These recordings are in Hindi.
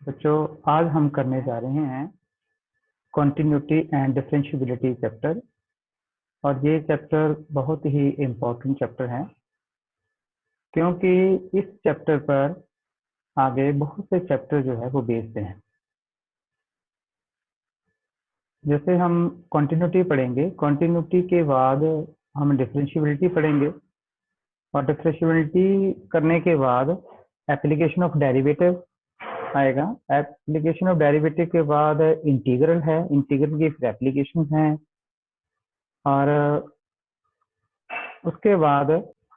बच्चों आज हम करने जा रहे हैं कॉन्टिन्यूटी एंड डिफरेंशियबिलिटी चैप्टर। और ये चैप्टर बहुत ही इम्पोर्टेंट चैप्टर है क्योंकि इस चैप्टर पर आगे बहुत से चैप्टर जो है वो बेस्ड हैं। जैसे हम कॉन्टिन्यूटी पढ़ेंगे, कॉन्टिन्यूटी के बाद हम डिफरेंशियबिलिटी पढ़ेंगे और डिफरेंशियबिलिटी करने के बाद एप्लीकेशन ऑफ डेरिवेटिव आएगा। एप्लीकेशन ऑफ डेरिवेटिव के बाद इंटीग्रल है, इंटीग्रल की फिर एप्लीकेशन है और उसके बाद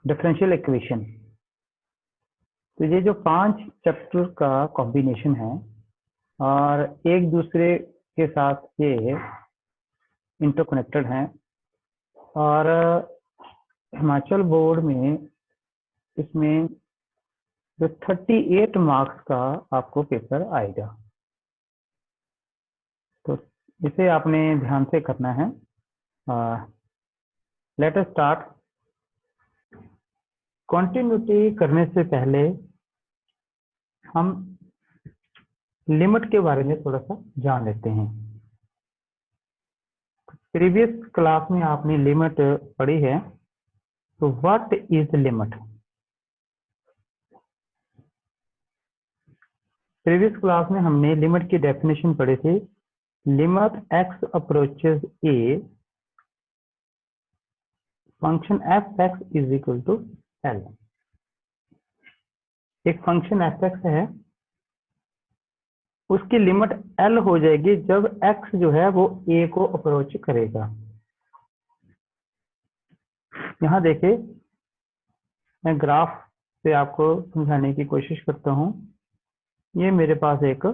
डिफरेंशियल इक्वेशन। तो ये जो 5 चैप्टर का कॉम्बिनेशन है और एक दूसरे के साथ ये इंटरकनेक्टेड हैं और हिमाचल बोर्ड में इसमें जो 38 मार्क्स का आपको पेपर आएगा, तो इसे आपने ध्यान से करना है। Let us start. कॉन्टिन्यूटी करने से पहले हम लिमिट के बारे में थोड़ा सा जान लेते हैं। प्रीवियस क्लास में आपने लिमिट पढ़ी है, तो what is limit? Previous class में हमने लिमिट की डेफिनेशन पढ़ी थी। Limit x approaches a, function f(x) is equal to l। एक फंक्शन f(x) है, उसकी लिमिट l हो जाएगी जब x जो है वो a को अप्रोच करेगा। यहाँ देखिए, मैं ग्राफ से आपको समझाने की कोशिश करता हूँ। ये मेरे पास एक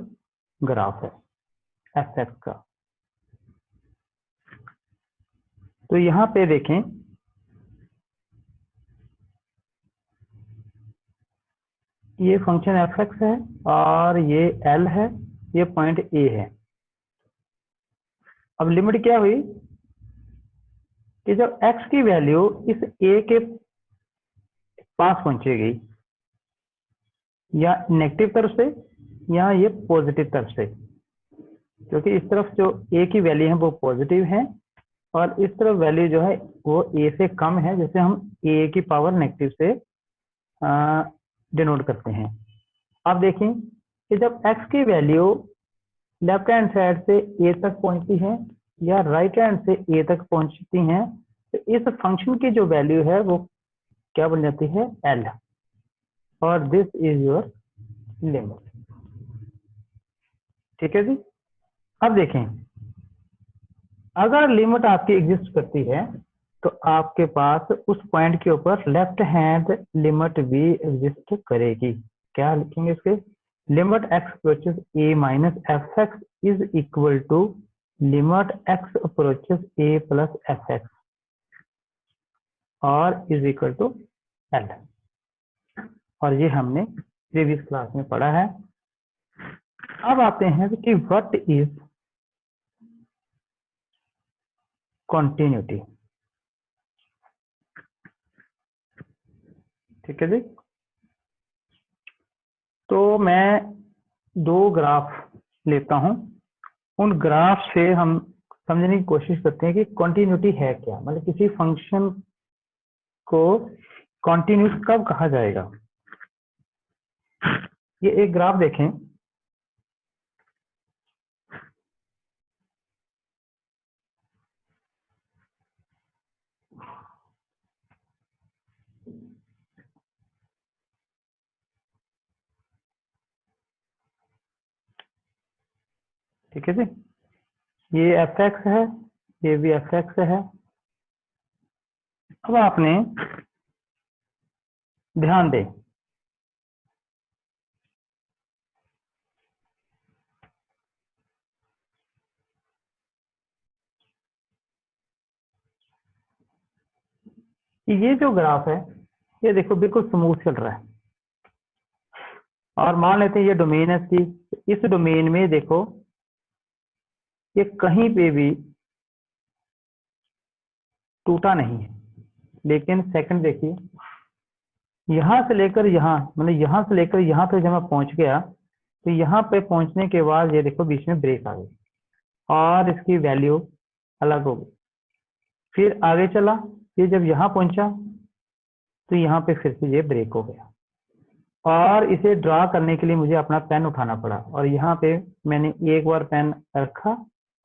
ग्राफ है f(x) का। तो यहाँ पे देखें, ये फंक्शन f(x) है और ये l है, ये पॉइंट a है। अब लिमिट क्या हुई कि जब x की वैल्यू इस a के पास पहुंचेगी, या नेगेटिव तरफ से या ये पॉजिटिव तरफ से, क्योंकि इस तरफ जो a की वैल्यू है वो पॉजिटिव है और इस तरफ वैल्यू जो है वो a से कम है, जैसे हम a की पावर नेगेटिव से डिनोट करते हैं। अब देखें कि जब x की वैल्यू लेफ्ट हैंड साइड से a तक पहुंचती है या राइट हैंड से a तक पहुंचती हैं, तो इस फंक्शन की जो वैल्यू है वो क्या बन जाती है? l। और दिस इज योर लिमिट। ठीक है जी। अब देखें, अगर लिमिट आपकी एग्जिस्ट करती है तो आपके पास उस पॉइंट के ऊपर लेफ्ट हैंड लिमिट भी एग्जिस्ट करेगी। क्या लिखेंगे इसके? Limit x approaches a minus f(x) is equal to limit x approaches a plus f(x) और इज इक्वल टू l। और ये हमने प्रीवियस क्लास में पढ़ा है। अब आते हैं कि व्हाट इज कॉन्टिन्यूटी। ठीक है जी। तो मैं 2 ग्राफ लेता हूं, उन ग्राफ से हम समझने की कोशिश करते हैं कि कॉन्टिन्यूटी है क्या, मतलब किसी फंक्शन को कॉन्टिन्यूस कब कहा जाएगा। ये एक ग्राफ देखें, ठीक है जी। ये f(x) है, ये भी f(x) है। अब आपने ध्यान दें, कि ये जो ग्राफ है ये देखो बिल्कुल स्मूथ चल रहा है। और मान लेते हैं ये डोमेन है इसकी, इस डोमेन में देखो ये कहीं पे भी टूटा नहीं है। लेकिन सेकंड देखिए, यहां से लेकर यहां, मतलब यहां से लेकर यहां तक जब मैं पहुंच गया तो यहाँ पे पहुंचने के बाद ये देखो बीच में ब्रेक आ गई और इसकी वैल्यू अलग हो गई। फिर आगे चला, ये जब यहाँ पहुंचा तो यहाँ पे फिर से ये ब्रेक हो गया और इसे ड्रा करने के लिए मुझे अपना पेन उठाना पड़ा और यहाँ पे मैंने एक बार पेन रखा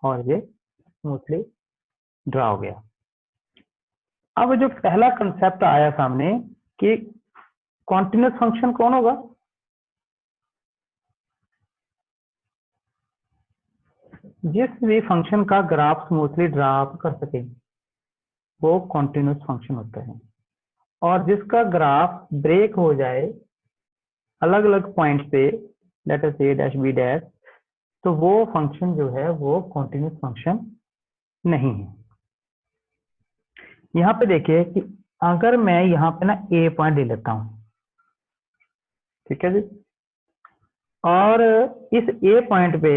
और ये स्मूथली ड्रा हो गया। अब जो पहला कंसेप्ट आया सामने कि कॉन्टिन्यूस फंक्शन कौन होगा, जिस भी फंक्शन का ग्राफ स्मूथली ड्रा कर सके वो कॉन्टिन्यूस फंक्शन होता है, और जिसका ग्राफ ब्रेक हो जाए अलग अलग पॉइंट पे, लेट अस ए डैश बी डैश, तो वो फंक्शन जो है वो कॉन्टिन्यूस फंक्शन नहीं है। यहाँ पे देखिए कि अगर मैं यहाँ पे ना ए पॉइंट ले लेता हूँ, ठीक है जी, और इस ए पॉइंट पे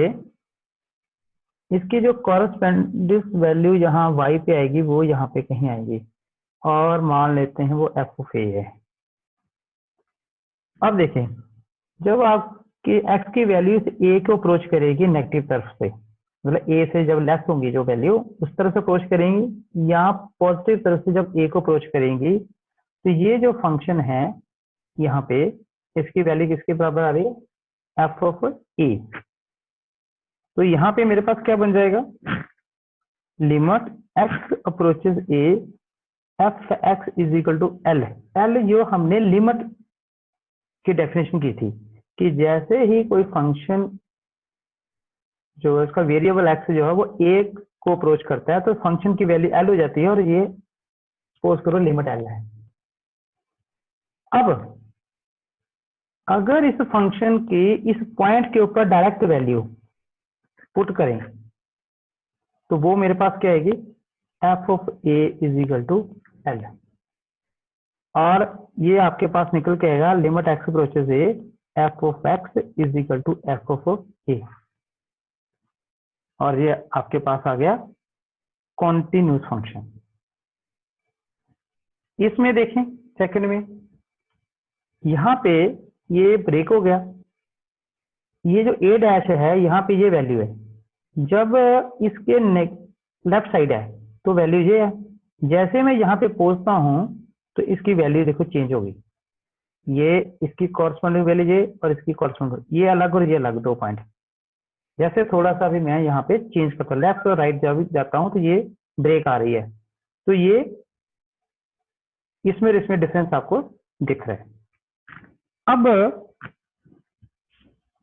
इसकी जो कॉरस्पेंडिंग वैल्यू यहाँ y पे आएगी वो यहाँ पे कहीं आएगी, और मान लेते हैं वो एफ ऑफ ए है। अब देखें, जब आपकी x की वैल्यू ए को अप्रोच करेगी नेगेटिव तरफ से, मतलब ए से जब लेस होंगी जो वैल्यू उस तरफ से अप्रोच करेंगी, या पॉजिटिव तरफ से जब ए को अप्रोच करेंगी, तो ये जो फंक्शन है यहाँ पे इसकी वैल्यू किसके बराबर आ रही है, एफ ऑफ ए। तो यहाँ पे मेरे पास क्या बन जाएगा, limit x approaches a f x is equal to l. L जो हमने लिमिट की डेफिनेशन की थी कि जैसे ही कोई फंक्शन जो है उसका वेरिएबल एक्स जो है वो ए को अप्रोच करता है तो फंक्शन की वैल्यू एल हो जाती है, और ये सपोज करो लिमिट एल है। अब अगर इस फंक्शन की इस पॉइंट के ऊपर डायरेक्ट वैल्यू पुट करें तो वो मेरे पास क्या आएगी, f of a is equal to l, और ये आपके पास निकल के आएगा limit x approaches a f of x is equal to f of a, और ये आपके पास आ गया कॉन्टिन्यूस फंक्शन। इसमें देखें सेकंड में, यहाँ पे ये ब्रेक हो गया, ये जो ए डैश है यहाँ पे ये वैल्यू है, जब इसके लेफ्ट साइड है तो वैल्यू ये है, जैसे मैं यहाँ पे पहुंचता हूँ तो इसकी वैल्यू देखो चेंज हो गई, ये इसकी कॉरस्पॉन्डिंग वैल्यू ये और इसकी कॉरस्पॉन्डिंग ये अलग और ये अलग दो पॉइंट। जैसे थोड़ा सा भी मैं यहाँ पे चेंज करता हूँ लेफ्ट और राइट जब जाता हूँ तो ये ब्रेक आ रही है, तो ये इसमें डिफरेंस आपको दिख रहा है। अब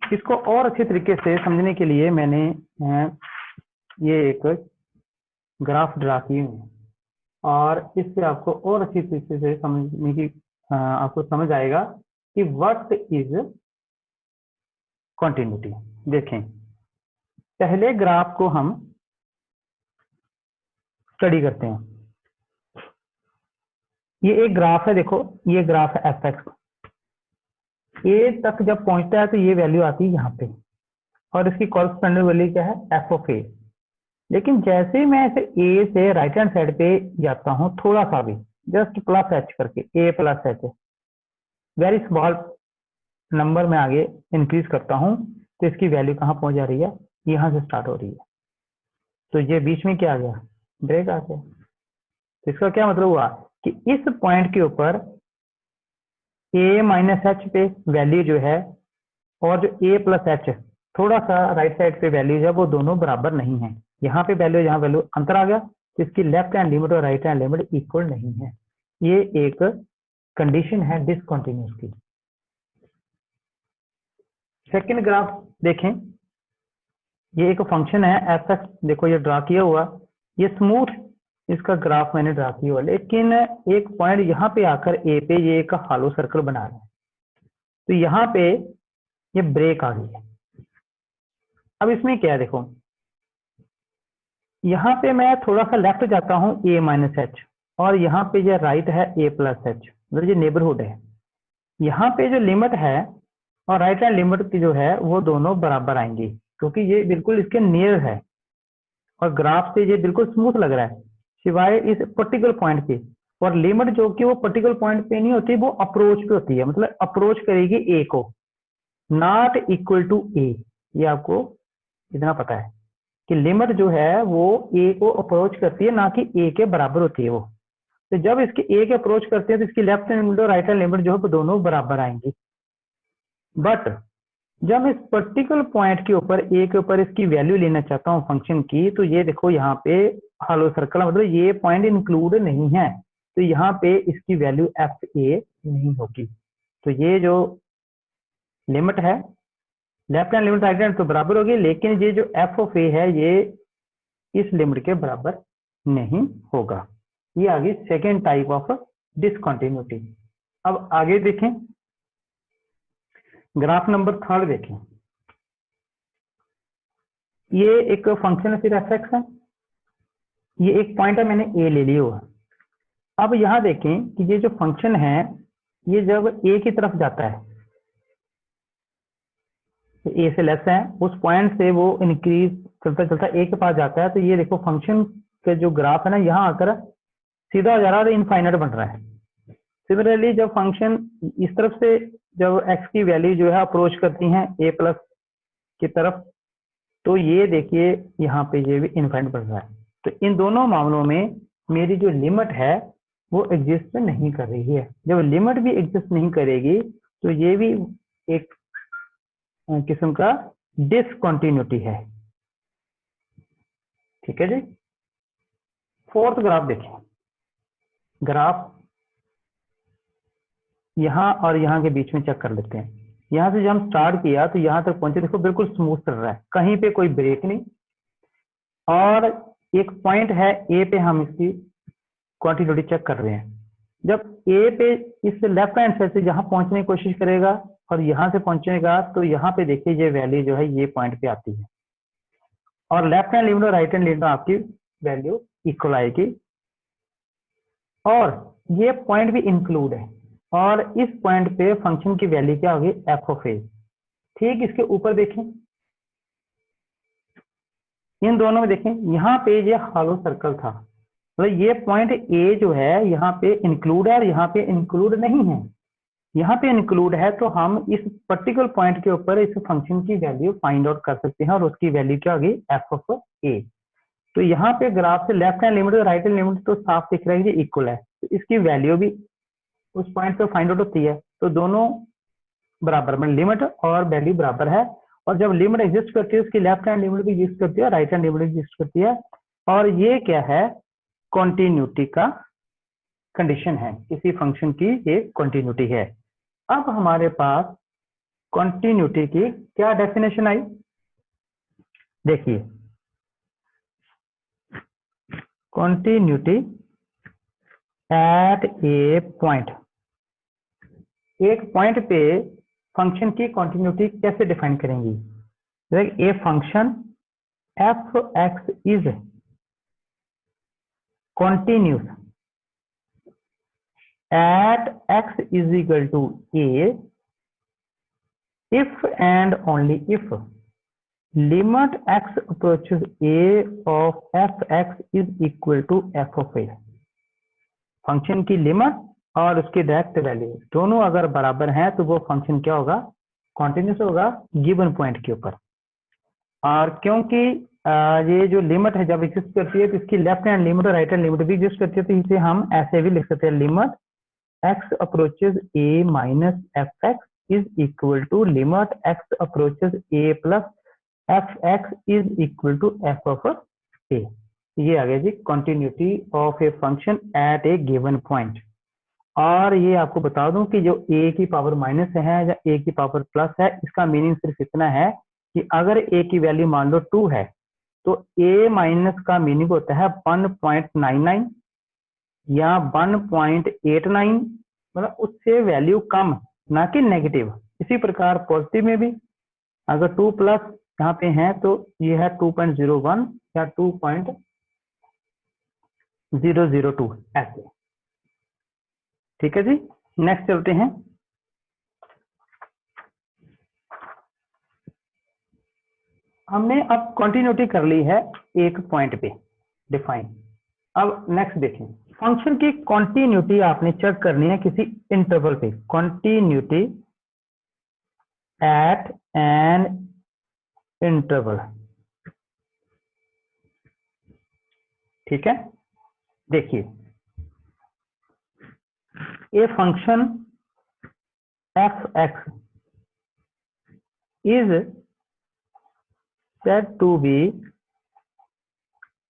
इसको और अच्छे तरीके से समझने के लिए मैंने ये एक ग्राफ ड्रा की है, और इससे आपको और अच्छी तरीके से समझने की आपको समझ आएगा कि व्हाट इज कॉन्टिन्यूटी। देखें, पहले ग्राफ को हम स्टडी करते हैं। ये एक ग्राफ है, देखो ये ग्राफ है एफ एक्स, ए तक जब पहुंचता है तो ये वैल्यू आती है यहाँ पे, और इसकी कॉरस्पॉन्डिंग वैल्यू क्या है, एफ ऑफ ए। लेकिन जैसे ही मैं इसे ए से राइट हैंड साइड पे जाता हूँ थोड़ा सा भी, जस्ट प्लस एच करके, a plus h, very small number में आगे इंक्रीज करता हूँ, तो इसकी वैल्यू कहाँ पहुंच जा रही है, यहाँ से स्टार्ट हो रही है, तो ये बीच में क्या आ गया, ब्रेक आ गया। तो इसका क्या मतलब हुआ कि इस पॉइंट के ऊपर ए माइनस एच पे वैल्यू जो है और जो ए प्लस एच थोड़ा सा राइट साइड पे वैल्यू है वो दोनों बराबर नहीं है, यहाँ पे वैल्यू यहाँ वैल्यू अंतर आ गया, तो इसकी लेफ्ट हैंड लिमिट और राइट हैंड लिमिट इक्वल नहीं है। ये एक कंडीशन है डिसकंटिन्यूस की। सेकंड ग्राफ देखें, ये एक फंक्शन है एफ एक्स, देखो ये ड्रा किया हुआ, ये स्मूथ इसका ग्राफ मैंने ड्रा किया हुआ, लेकिन एक पॉइंट यहाँ पे आकर ए पे ये एक हालो सर्कल बना रहा है, तो यहाँ पे ये ब्रेक आ गई है। अब इसमें क्या है, देखो यहाँ पे मैं थोड़ा सा लेफ्ट जाता हूँ ए माइनस एच, और यहाँ पे ये राइट है ए प्लस एच, मतलब ये नेबरहुड है। यहाँ पे जो लिमिट है और राइट हैंड लिमिट की जो है वो दोनों बराबर आएंगी, क्योंकि ये बिल्कुल इसके नियर है और ग्राफ से ये बिल्कुल स्मूथ लग रहा है सिवाय इस पर्टिकुलर पॉइंट के। और लिमिट जो कि वो पर्टिकुलर पॉइंट पे नहीं होती, वो अप्रोच पे होती है, मतलब अप्रोच करेगी ए को, नॉट इक्वल टू ए, ये आपको इतना पता है कि लिमिट जो है वो ए को अप्रोच करती है, ना कि ए के बराबर होती है वो। तो जब इसके ए के अप्रोच करते हैं तो इसकी लेफ्ट हैंड लिमिट और राइट हैंड लिमिट जो है वो दोनों बराबर आएंगी। बट जब इस पर्टिकुलर पॉइंट के ऊपर ए के ऊपर इसकी वैल्यू लेना चाहता हूँ फंक्शन की, तो ये देखो यहाँ पे हॉलो सर्कल, मतलब ये पॉइंट इंक्लूड नहीं है, तो यहाँ पे इसकी वैल्यू एफ ए नहीं होगी। तो ये जो लिमिट है left hand limit right hand तो बराबर होगी, लेकिन ये जो एफ ऑफ ए है ये इस लिमिट के बराबर नहीं होगा। ये आ गई सेकेंड टाइप ऑफ डिसकंटिन्यूटी। अब आगे देखें, ग्राफ नंबर 3 देखें। ये एक फंक्शन है, फिर एफ एक्स है, ये एक पॉइंट है, मैंने ए ले लिया हुआ। अब यहां देखें कि ये जो फंक्शन है ये जब ए की तरफ जाता है तो ए से लेस है, उस पॉइंट से वो इंक्रीज चलता चलता ए के पास जाता है, तो ये देखो फंक्शन का जो ग्राफ है ना यहाँ आकर सीधा जा रहा है और इनफाइनाइट बन रहा है। सिमिलरली जब फंक्शन इस तरफ से जब एक्स की वैल्यू जो है अप्रोच करती हैं ए प्लस की तरफ, तो ये देखिए यहाँ पे ये भी इनफाइनाइट बन रहा है। तो इन दोनों मामलों में मेरी जो लिमिट है वो एग्जिस्ट नहीं कर रही है। जब लिमिट भी एग्जिस्ट नहीं करेगी तो ये भी एक किस्म का डिसकंटिन्यूटी है। ठीक है जी। फोर्थ ग्राफ देखें, ग्राफ यहाँ और यहाँ के बीच में चेक कर लेते हैं। यहाँ से जब हम स्टार्ट किया तो यहाँ तक पहुंचे, देखो बिल्कुल स्मूथ चल रहा है, कहीं पे कोई ब्रेक नहीं, और एक पॉइंट है ए पे हम इसकी क्वांटिटी चेक कर रहे हैं। जब ए पे इस लेफ्ट हैंड साइड से जहां पहुंचने की कोशिश करेगा और यहां से पहुंचेगा, तो यहाँ पे देखिए ये वैल्यू जो है ये पॉइंट पे आती है, और लेफ्ट हैंड लिमिट और राइट हैंड लिमिट आपकी वैल्यू इक्वल आएगी, और ये पॉइंट भी इंक्लूड है, और इस पॉइंट पे फंक्शन की वैल्यू क्या होगी, एफ ऑफ ए। ठीक इसके ऊपर देखें, इन दोनों में देखें, यहाँ पे ये हॉलो सर्कल था, तो ये पॉइंट ए जो है यहाँ पे इंक्लूड है और यहाँ पे इंक्लूड नहीं है। यहाँ पे इंक्लूड है तो हम इस पर्टिकुलर पॉइंट के ऊपर इस फंक्शन की वैल्यू फाइंड आउट कर सकते हैं, और उसकी वैल्यू क्या होगी, एफ ऑफ ए। तो यहाँ पे ग्राफ से लेफ्ट हैंड लिमिट और राइट हैंड लिमिट तो साफ दिख रहा है कि इक्वल है, तो इसकी वैल्यू भी उस पॉइंट पे फाइंड आउट होती है, तो दोनों बराबर में लिमिट और वैल्यू बराबर है। और जब लिमिट एग्जिस्ट करती है उसकी लेफ्ट हैंड लिमिट भी एग्जिस्ट करती है, राइट हैंड लिमिट एग्जिस्ट करती है, और ये क्या है, कॉन्टिन्यूटी का कंडीशन है, किसी फंक्शन की ये कॉन्टिन्यूटी है। अब हमारे पास कॉन्टिन्यूटी की क्या डेफिनेशन आई, देखिए कॉन्टिन्यूटी एट ए पॉइंट, एक पॉइंट पे फंक्शन की कॉन्टिन्यूटी कैसे डिफाइन करेंगी। ए function f x is continuous at x is equal to a if and only if limit x approaches a of fx is equal to f of a। Function की लिमिट और उसकी डायरेक्ट वैल्यू दोनों अगर बराबर हैं तो वो फंक्शन क्या होगा, कॉन्टिन्यूस होगा गिवन पॉइंट के ऊपर। और क्योंकि ये जो लिमिट है जब एग्जिस्ट करती है तो इसकी लेफ्ट हैंड लिमिट और राइट हैंड लिमिट भी एग्जिस्ट करती है, तो इसे हम ऐसे भी लिख सकते हैं, limit x approaches a minus f x is equal to limit x approaches a plus f x is equal to f of a. ये आ गया जी continuity of a function at a given point. और ये आपको बता दूं कि जो ए की पावर माइनस है या ए की पावर प्लस है, इसका मीनिंग सिर्फ इतना है कि अगर ए की वैल्यू मान लो 2 है तो ए माइनस का मीनिंग होता है 1.99 या 1.89, मतलब उससे वैल्यू कम, ना कि नेगेटिव। इसी प्रकार पॉजिटिव में भी अगर 2 प्लस यहाँ पे है तो ये है 2.01 या 2.002 ऐसे। ठीक है जी, नेक्स्ट चलते हैं। हमने अब कॉन्टिन्यूटी कर ली है एक पॉइंट पे डिफाइन। अब नेक्स्ट देखें, फंक्शन की कॉन्टिन्यूटी आपने चेक करनी है किसी इंटरवल पे। Continuity at an interval. ठीक है, देखिए a function f x is said to be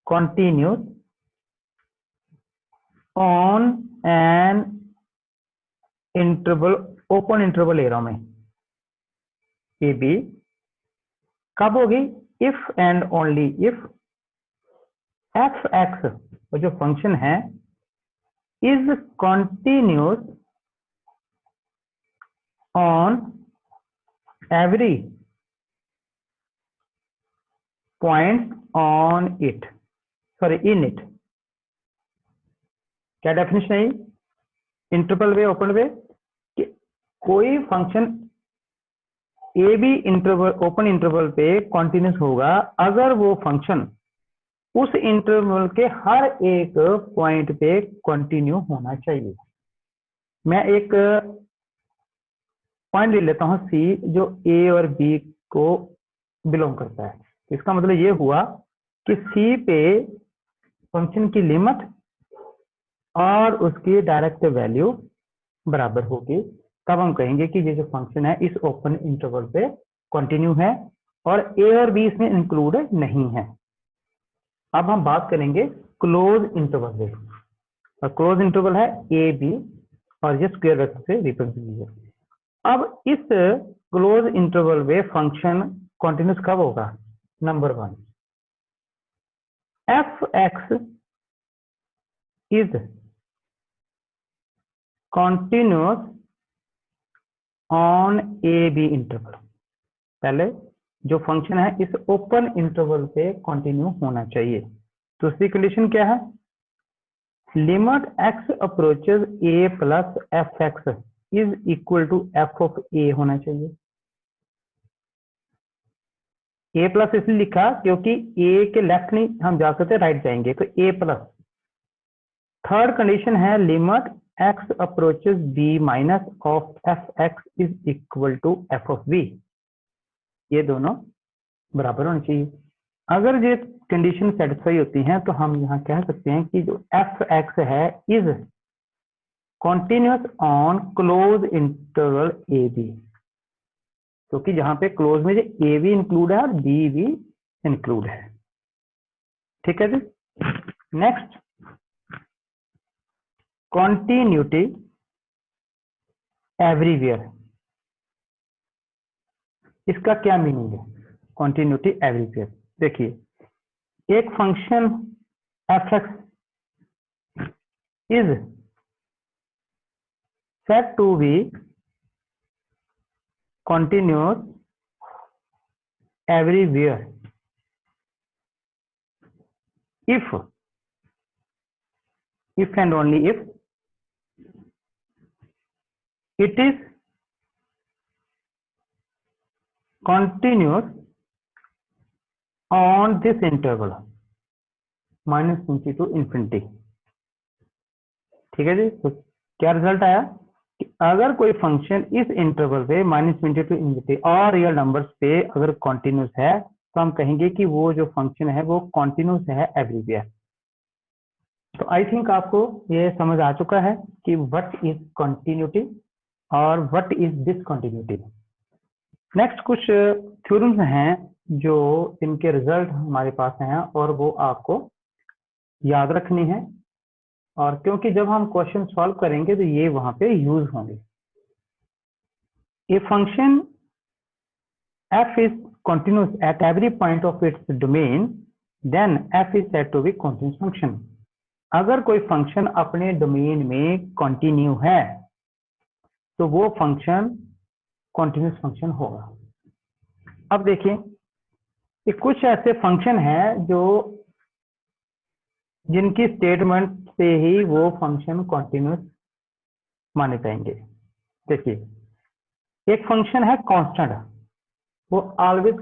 continuous on an interval, open interval ले रहा हूं मैं, ए बी कब होगी? If and only if f x जो फंक्शन है is continuous on every point on it, sorry in it. क्या डेफिनेशन है? इंटरवल वे, ओपन वे, कि कोई function a b interval, open interval पे कॉन्टिन्यूस होगा अगर वो फंक्शन उस इंटरवल के हर एक पॉइंट पे कंटिन्यू होना चाहिए। मैं एक पॉइंट ले लेता हूं सी, जो ए और बी को बिलोंग करता है। इसका मतलब ये हुआ कि सी पे फंक्शन की लिमिट और उसकी डायरेक्ट वैल्यू बराबर होगी, तब हम कहेंगे कि ये जो फंक्शन है इस ओपन इंटरवल पे कंटिन्यू है और ए और बी इसमें इंक्लूड नहीं है। अब हम बात करेंगे क्लोज इंटरवल पे, और क्लोज इंटरवल है ए बी और ये स्क्वायर वेक्टर से रिप्रेजेंट कीजिए। अब इस क्लोज इंटरवल में फंक्शन कंटिन्यूस कब होगा? Number 1, f x is continuous on a b interval. पहले जो फंक्शन है इस ओपन इंटरवल पे कंटिन्यू होना चाहिए। दूसरी कंडीशन क्या है? Limit x approaches a plus f x is equal to f of a होना चाहिए। ए प्लस इसलिए लिखा क्योंकि ए के लेफ्ट नहीं हम जा सकते, राइट जाएंगे, तो ए प्लस। थर्ड कंडीशन है limit x approaches b minus of f x is equal to f of b. ये दोनों बराबर होने चाहिए। अगर ये कंडीशन सेटिस्फाई होती हैं तो हम यहाँ कह सकते हैं कि जो एफ एक्स है is continuous on close interval a b, क्योंकि जहां पे क्लोज में जो ए भी इंक्लूड है और बी भी इंक्लूड है। ठीक है जी। Next, continuity everywhere. इसका क्या मीनिंग है कॉन्टिन्यूटी एवरीवेयर? देखिए एक function f x is said to be continuous everywhere if and only if it is continuous on this interval -∞ to infinity। ठीक है जी। तो क्या रिजल्ट आया कि अगर कोई फंक्शन इस इंटरवल पे -∞ to infinity और रियल नंबर्स पे अगर कॉन्टिन्यूस है तो हम कहेंगे कि वो जो फंक्शन है वो कॉन्टिन्यूस है एवरीवेयर। तो आई थिंक आपको ये समझ आ चुका है कि व्हाट इज कॉन्टिन्यूटी और व्हाट इज डिसकंटिन्यूटी। नेक्स्ट कुछ थ्योरम्स हैं जो इनके रिजल्ट हमारे पास हैं और वो आपको याद रखनी है, और क्योंकि जब हम क्वेश्चन सॉल्व करेंगे तो ये वहां पे यूज होंगे। A function f is continuous at every point of its domain, then f is said to be continuous function। अगर कोई फंक्शन अपने डोमेन में कंटिन्यू है तो वो फंक्शन कंटिन्यूस फंक्शन होगा। अब देखिए कि कुछ ऐसे फंक्शन हैं जो जिनकी स्टेटमेंट से ही वो फंक्शन कंटिन्यूस माने जाएंगे। देखिए एक फंक्शन है कांस्टेंट, वो ऑलवेज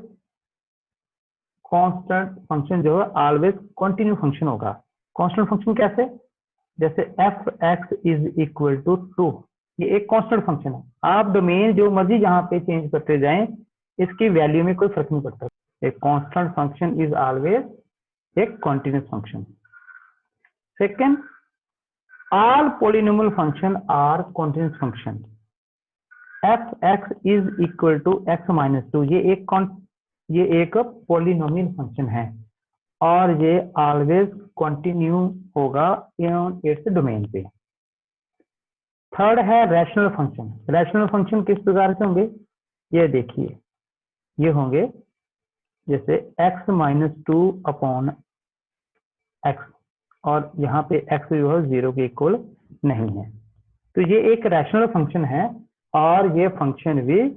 कांस्टेंट फंक्शन जो है ऑलवेज कंटिन्यू फंक्शन होगा। कांस्टेंट फंक्शन कैसे? जैसे f x is equal to 2, ये एक कांस्टेंट फंक्शन है। आप डोमेन जो मर्जी जहां पे चेंज करते जाएं, इसकी वैल्यू में कोई फर्क नहीं पड़ता। A constant function is always a continuous function. Second, all polynomial function are continuous function. F x is equal to x minus 2, ये एक पॉलिनोमियल फंक्शन है और ये ऑलवेज कंटिन्यू होगा इन इट्स डोमेन पे। थर्ड है रैशनल फंक्शन। रैशनल फंक्शन किस प्रकार से होंगे, ये देखिए, ये होंगे जैसे x माइनस 2 अपॉन एक्स, और यहाँ पे x जो है 0 के इक्वल नहीं है, तो ये एक रैशनल फंक्शन है और ये फंक्शन भी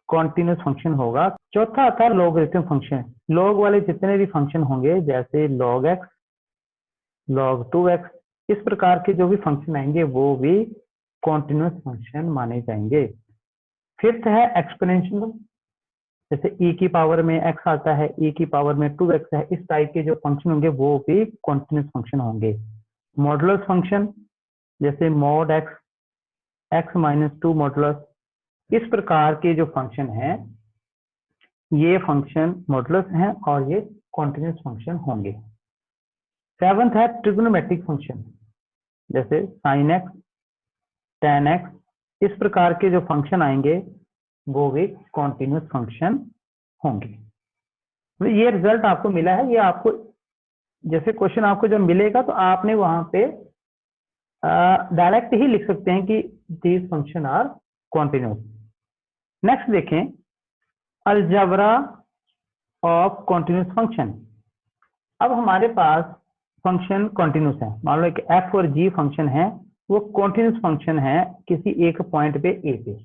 कॉन्टिन्यूस फंक्शन होगा। चौथा आता है लॉगरिथम फंक्शन। लॉग वाले जितने भी फंक्शन होंगे, जैसे लॉग x, लॉग 2x, इस प्रकार के जो भी फंक्शन आएंगे वो भी कॉन्टिन्यूस फंक्शन माने जाएंगे। फिफ्थ है एक्सपोनेंशियल, जैसे e की पावर में x आता है, e की पावर में 2x है, इस टाइप के जो फंक्शन होंगे वो भी कॉन्टिन्यूस फंक्शन होंगे। मॉडुलस फंक्शन, जैसे mod x, x minus 2 modulus, इस प्रकार के जो फंक्शन हैं ये फंक्शन मॉडुलस हैं और ये कॉन्टिन्यूस फंक्शन होंगे। सेवंथ है ट्रिग्नोमेट्रिक फंक्शन, जैसे sin x, tan x, इस प्रकार के जो फंक्शन आएंगे वो भी कॉन्टिन्यूस फंक्शन होंगे। तो ये रिजल्ट आपको मिला है, ये आपको जैसे क्वेश्चन आपको जब मिलेगा तो आपने वहां पे डायरेक्ट ही लिख सकते हैं कि these function are continuous. Next देखें, अलजेब्रा ऑफ कॉन्टिन्यूस फंक्शन। अब हमारे पास फंक्शन कॉन्टिन्यूस है, मान लो कि एफ और जी फंक्शन है, वो कॉन्टिन्यूस फंक्शन है किसी एक पॉइंट पे ए पे।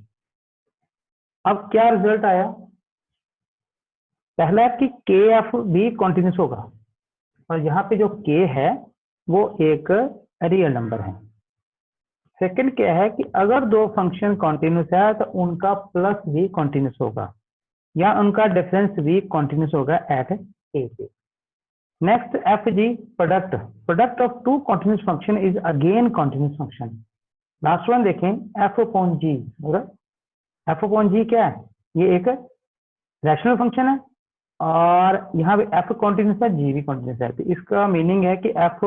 अब क्या रिजल्ट आया, पहला कि के एफ भी कॉन्टिन्यूस होगा और यहाँ पे जो के है वो एक रियल नंबर है। सेकंड क्या है कि अगर दो फंक्शन कॉन्टिन्यूस है तो उनका प्लस भी कॉन्टिन्यूस होगा या उनका डिफरेंस भी कॉन्टिन्यूस होगा एट ए पे। Next f g product, product of two continuous function is again continuous function. Last one देखें, f upon g, f upon g क्या है, ये एक रैशनल फंक्शन है और यहाँ पे एफ कॉन्टिन्यूस है, जी भी कॉन्टिन्यूस है, तो इसका मीनिंग है कि f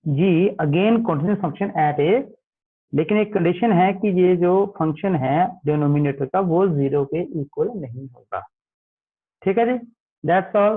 g again continuous function at a, लेकिन एक कंडीशन है कि ये जो फंक्शन है डिनोमिनेटर का वो 0 के इक्वल नहीं होगा। ठीक है जी, दैट्स ऑल।